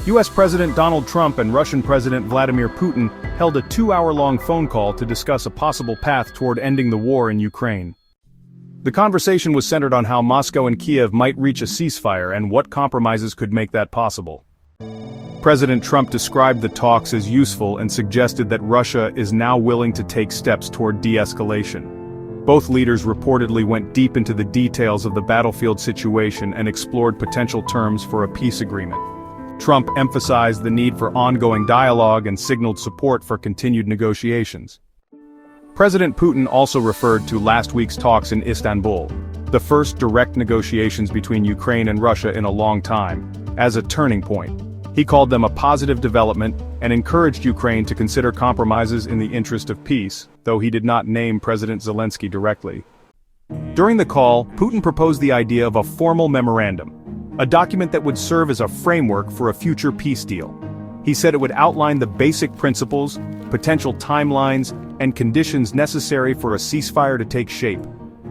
US President Donald Trump and Russian President Vladimir Putin held a 2-hour-long phone call to discuss a possible path toward ending the war in Ukraine. The conversation was centered on how Moscow and Kyiv might reach a ceasefire and what compromises could make that possible. President Trump described the talks as useful and suggested that Russia is now willing to take steps toward de-escalation. Both leaders reportedly went deep into the details of the battlefield situation and explored potential terms for a peace agreement. Trump emphasized the need for ongoing dialogue and signaled support for continued negotiations. President Putin also referred to last week's talks in Istanbul, the first direct negotiations between Ukraine and Russia in a long time, as a turning point. He called them a positive development and encouraged Ukraine to consider compromises in the interest of peace, though he did not name President Zelenskyy directly. During the call, Putin proposed the idea of a formal memorandum, a document that would serve as a framework for a future peace deal. He said it would outline the basic principles, potential timelines, and conditions necessary for a ceasefire to take shape.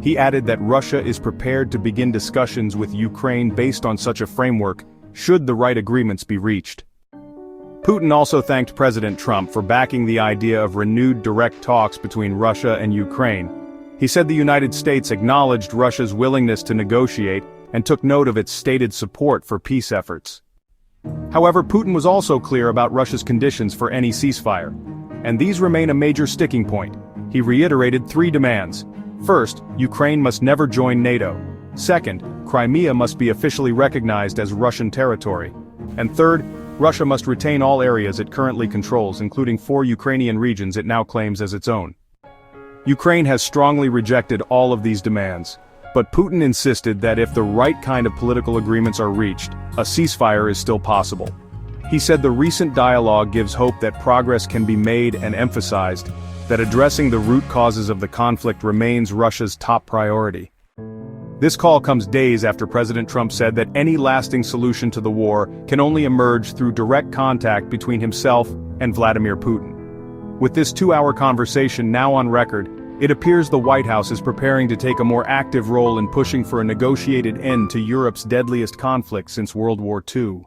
He added that Russia is prepared to begin discussions with Ukraine based on such a framework, should the right agreements be reached. Putin also thanked President Trump for backing the idea of renewed direct talks between Russia and Ukraine. He said the United States acknowledged Russia's willingness to negotiate and took note of its stated support for peace efforts. However, Putin was also clear about Russia's conditions for any ceasefire, and these remain a major sticking point. He reiterated 3 demands. First, Ukraine must never join NATO. Second, Crimea must be officially recognized as Russian territory. And third, Russia must retain all areas it currently controls, including 4 Ukrainian regions it now claims as its own. Ukraine has strongly rejected all of these demands, but Putin insisted that if the right kind of political agreements are reached, a ceasefire is still possible. He said the recent dialogue gives hope that progress can be made and emphasized that addressing the root causes of the conflict remains Russia's top priority. This call comes days after President Trump said that any lasting solution to the war can only emerge through direct contact between himself and Vladimir Putin. With this 2-hour conversation now on record, it appears the White House is preparing to take a more active role in pushing for a negotiated end to Europe's deadliest conflict since World War II.